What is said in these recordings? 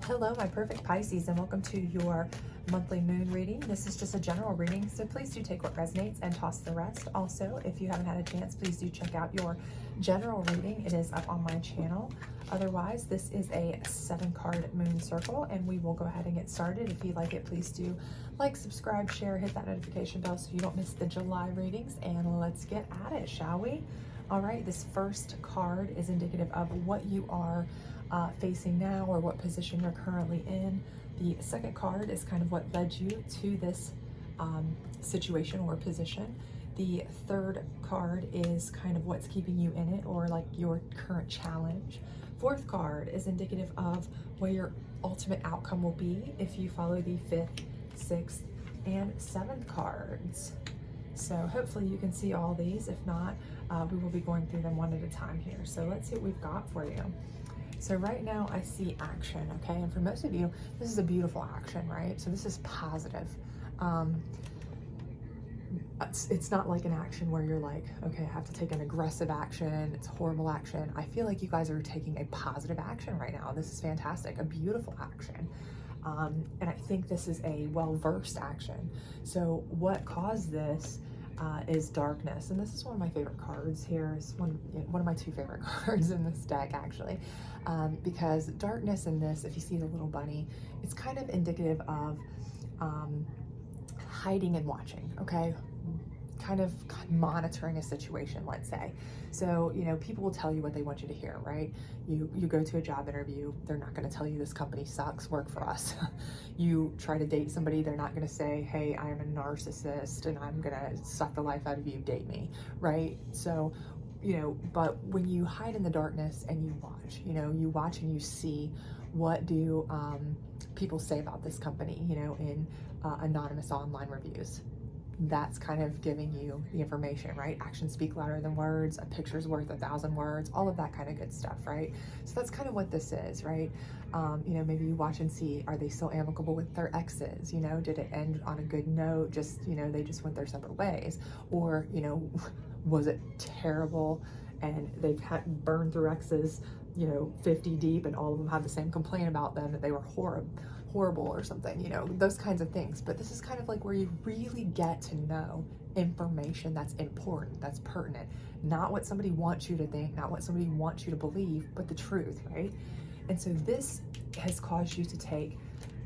Hello, my perfect Pisces, and welcome to your monthly moon reading. This is just a general reading, so please do take what resonates and toss the rest. Also, if you haven't had a chance, please do check out your general reading. It is up on my channel. Otherwise, this is a 7-card moon circle, and we will go ahead and get started. If you like it, please do like, subscribe, share, hit that notification bell so you don't miss the July readings, and let's get at it, shall we? All right, this first card is indicative of what you are facing now or what position you're currently in. The second card is kind of what led you to this situation or position. The third card is kind of what's keeping you in it or like your current challenge. Fourth card is indicative of what your ultimate outcome will be if you follow the fifth, sixth, and seventh cards. So hopefully you can see all these. If not, we will be going through them one at a time here. So let's see what we've got for you. So right now I see action, okay? And for most of you, this is a beautiful action, right? So this is positive. It's not like an action where you're like, okay, I have to take an aggressive action. It's horrible action. I feel like you guys are taking a positive action right now. This is fantastic, a beautiful action. And I think this is a well-versed action. So what caused this is darkness, and this is one of my favorite cards here. It's one of my two favorite cards in this deck, actually, because darkness in this, if you see the little bunny, it's kind of indicative of hiding and watching, okay? Kind of monitoring a situation, let's say. So, you know, people will tell you what they want you to hear, right? You go to a job interview, they're not going to tell you this company sucks, work for us. You try to date somebody, they're not going to say, hey, I'm a narcissist and I'm going to suck the life out of you, date me, right? So, you know, but when you hide in the darkness and you watch, you know, you watch and you see what do people say about this company, you know, in anonymous online reviews. That's kind of giving you the information, right? Actions speak louder than words, a picture's worth 1,000 words, all of that kind of good stuff, right? So that's kind of what this is, right? You know, maybe you watch and see, are they still amicable with their exes? You know, did it end on a good note? Just, you know, they just went their separate ways. Or, you know, was it terrible and they've had burned through exes, you know, 50 deep, and all of them have the same complaint about them, that they were horrible or something, you know, those kinds of things. But this is kind of like where you really get to know information that's important, that's pertinent, not what somebody wants you to think, not what somebody wants you to believe, but the truth, right? And so this has caused you to take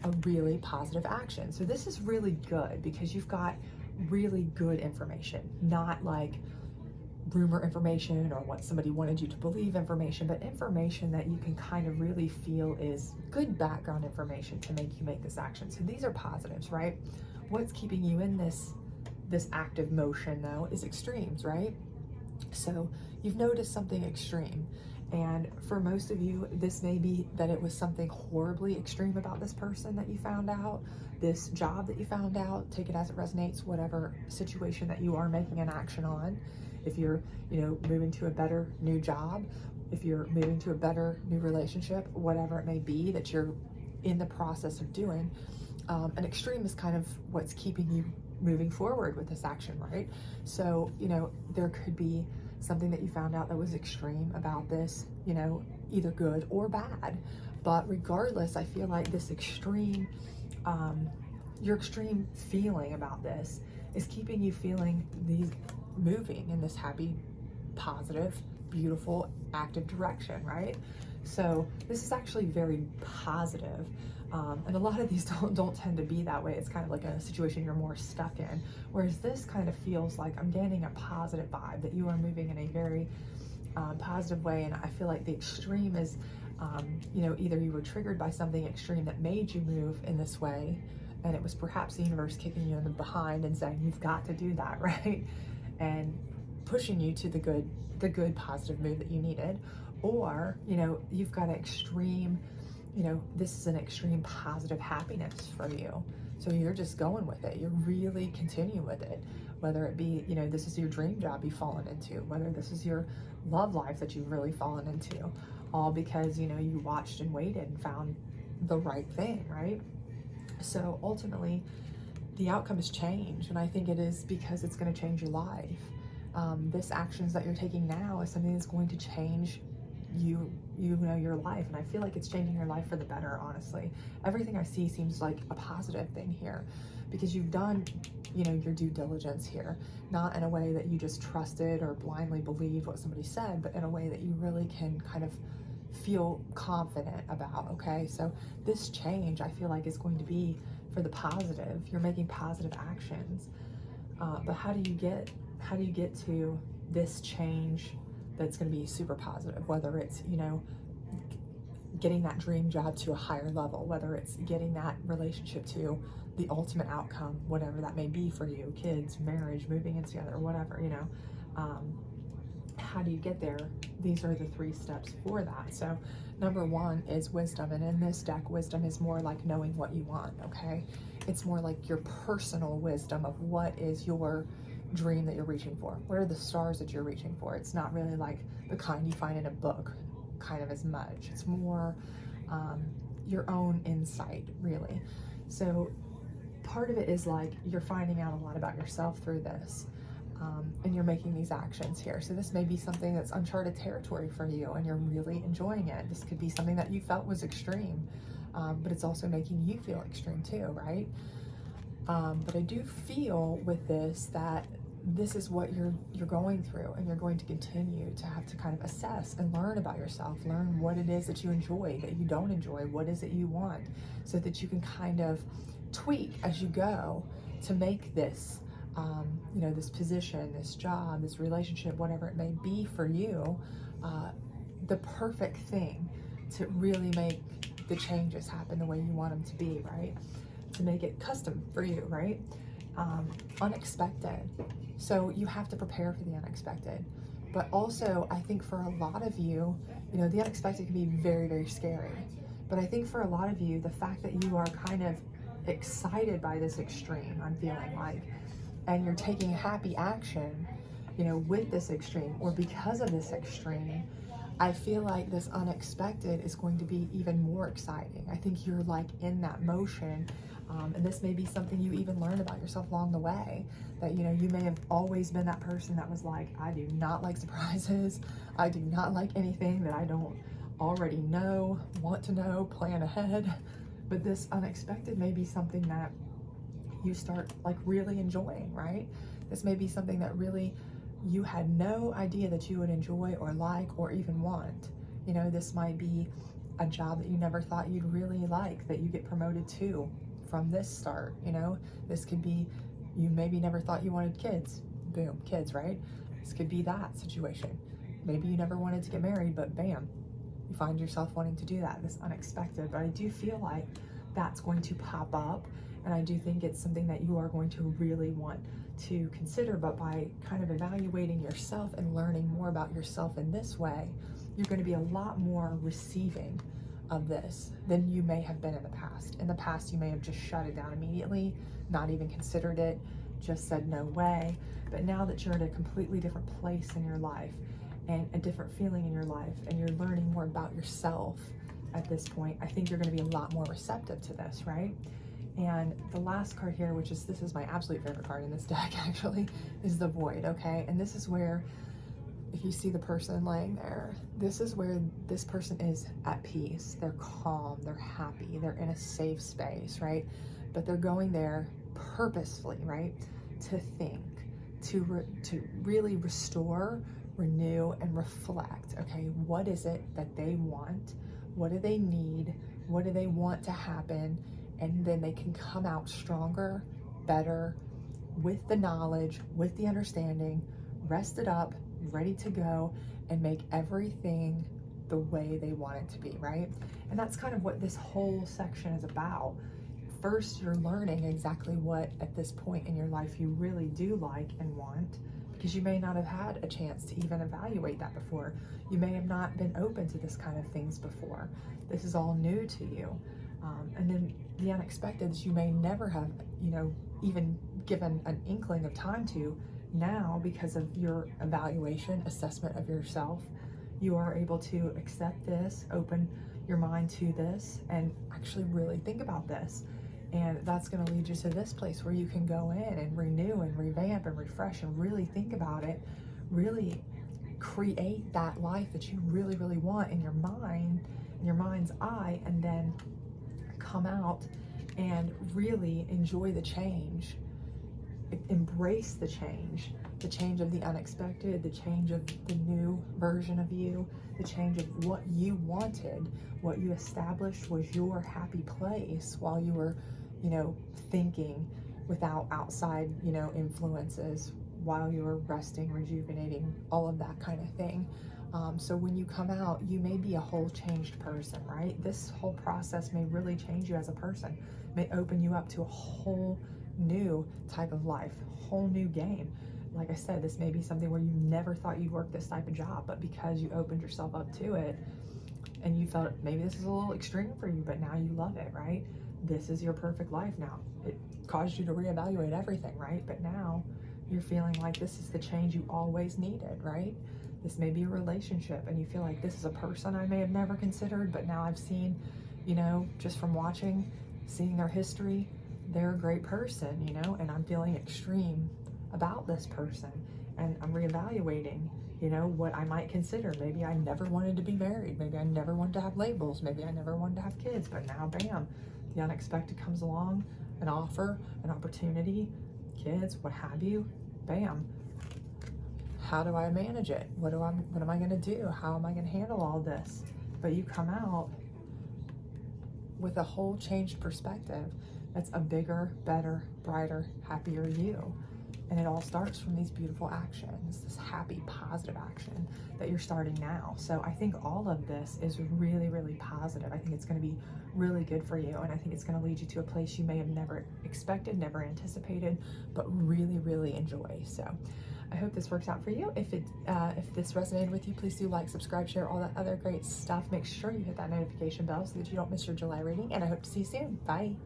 a really positive action. So this is really good because you've got really good information, not like rumor information or what somebody wanted you to believe information, but information that you can kind of really feel is good background information to make you make this action. So these are positives, right? What's keeping you in this active motion though is extremes, right? So you've noticed something extreme, and for most of you, this may be that it was something horribly extreme about this person that you found out, this job that you found out, take it as it resonates, whatever situation that you are making an action on. If you're, you know, moving to a better new job, if you're moving to a better new relationship, whatever it may be that you're in the process of doing, an extreme is kind of what's keeping you moving forward with this action, right? So, you know, there could be something that you found out that was extreme about this, you know, either good or bad. But regardless, I feel like this extreme, your extreme feeling about this is keeping you feeling these moving in this happy, positive, beautiful, active direction, right? So this is actually very positive. And a lot of these don't tend to be that way. It's kind of like a situation you're more stuck in. Whereas this kind of feels like I'm getting a positive vibe, that you are moving in a very positive way. And I feel like the extreme is, you know, either you were triggered by something extreme that made you move in this way, and it was perhaps the universe kicking you in the behind and saying, you've got to do that, right? And pushing you to the good positive mood that you needed. Or, you know, you've got an extreme, you know, this is an extreme positive happiness for you. So you're just going with it. You're really continuing with it. Whether it be, you know, this is your dream job you've fallen into, whether this is your love life that you've really fallen into, all because, you know, you watched and waited and found the right thing, right? So ultimately, the outcome is change, and I think it is because it's going to change your life. This actions that you're taking now is something that's going to change you know your life, and I feel like it's changing your life for the better, honestly. Everything I see seems like a positive thing here, because you've done, you know, your due diligence here, not in a way that you just trusted or blindly believed what somebody said, but in a way that you really can kind of feel confident about. Okay, so this change, I feel like, is going to be for the positive. You're making positive actions, but how do you get to this change that's going to be super positive? Whether it's, you know, getting that dream job to a higher level, whether it's getting that relationship to the ultimate outcome, whatever that may be for you, kids, marriage, moving in together, whatever, you know, how do you get there? These are the 3 steps for that. So number 1 is wisdom, and in this deck, wisdom is more like knowing what you want. Okay, it's more like your personal wisdom of what is your dream that you're reaching for. What are the stars that you're reaching for? It's not really like the kind you find in a book kind of as much. It's more your own insight, really. So part of it is like you're finding out a lot about yourself through this, and you're making these actions here. So this may be something that's uncharted territory for you and you're really enjoying it. This could be something that you felt was extreme, but it's also making you feel extreme too, right? But I do feel with this that this is what you're going through, and you're going to continue to have to kind of assess and learn about yourself, learn what it is that you enjoy, that you don't enjoy, what is it you want, so that you can kind of tweak as you go to make this, you know, this position, this job, this relationship, whatever it may be for you, the perfect thing to really make the changes happen the way you want them to be, right? To make it custom for you, right? Unexpected. So you have to prepare for the unexpected. But also, I think for a lot of you, you know, the unexpected can be very, very scary. But I think for a lot of you, the fact that you are kind of excited by this extreme, I'm feeling like, and you're taking happy action, you know, with this extreme or because of this extreme, I feel like this unexpected is going to be even more exciting. I think you're like in that motion. And this may be something you even learn about yourself along the way, that, you know, you may have always been that person that was like, I do not like surprises. I do not like anything that I don't already know, want to know, plan ahead. But this unexpected may be something that you start like really enjoying, right? This may be something that really you had no idea that you would enjoy or like or even want. You know, this might be a job that you never thought you'd really like, that you get promoted to from this start. You know, this could be, you maybe never thought you wanted kids. Boom, kids, right? This could be that situation. Maybe you never wanted to get married, but bam, you find yourself wanting to do that, this unexpected. But I do feel like that's going to pop up, and I do think it's something that you are going to really want to consider. But by kind of evaluating yourself and learning more about yourself in this way, you're going to be a lot more receiving of this than you may have been in the past. In the past, you may have just shut it down immediately, not even considered it, just said no way. But now that you're in a completely different place in your life and a different feeling in your life, and you're learning more about yourself at this point, I think you're going to be a lot more receptive to this, right? And the last card here, which is, this is my absolute favorite card in this deck actually, is the Void, okay? And this is where, if you see the person laying there, this is where this person is at peace. They're calm, they're happy, they're in a safe space, right? But they're going there purposefully, right? To think, to really restore, renew, and reflect, okay? What is it that they want? What do they need? What do they want to happen? And then they can come out stronger, better, with the knowledge, with the understanding, rested up, ready to go, and make everything the way they want it to be, right? And that's kind of what this whole section is about. First, you're learning exactly what at this point in your life you really do like and want, because you may not have had a chance to even evaluate that before. You may have not been open to this kind of things before. This is all new to you. And then the unexpected that you may never have, you know, even given an inkling of time to. Now, because of your evaluation, assessment of yourself, you are able to accept this, open your mind to this, and actually really think about this. And that's going to lead you to this place where you can go in and renew and revamp and refresh and really think about it, really create that life that you really, really want in your mind, in your mind's eye, and then come out and really enjoy the change, embrace the change of the unexpected, the change of the new version of you, the change of what you wanted, what you established was your happy place while you were, you know, thinking without outside, you know, influences, while you were resting, rejuvenating, all of that kind of thing. So when you come out, you may be a whole changed person, right? This whole process may really change you as a person, may open you up to a whole new type of life, whole new game. Like I said, this may be something where you never thought you'd work this type of job, but because you opened yourself up to it and you felt maybe this is a little extreme for you, but now you love it, right? This is your perfect life now. It caused you to reevaluate everything, right? But now you're feeling like this is the change you always needed, right? This may be a relationship and you feel like this is a person I may have never considered, but now I've seen, you know, just from watching, seeing their history, they're a great person, you know, and I'm feeling extreme about this person, and I'm reevaluating, you know, what I might consider. Maybe I never wanted to be married. Maybe I never wanted to have labels. Maybe I never wanted to have kids, but now, bam, the unexpected comes along, an offer, an opportunity, kids, what have you, bam. How do I manage it? What am I going to do? How am I going to handle all this? But you come out with a whole changed perspective. That's a bigger, better, brighter, happier you. And it all starts from these beautiful actions, this happy, positive action that you're starting now. So I think all of this is really, really positive. I think it's going to be really good for you. And I think it's going to lead you to a place you may have never expected, never anticipated, but really, really enjoy. So I hope this works out for you. If this resonated with you, please do like, subscribe, share, all that other great stuff. Make sure you hit that notification bell so that you don't miss your July reading. And I hope to see you soon. Bye.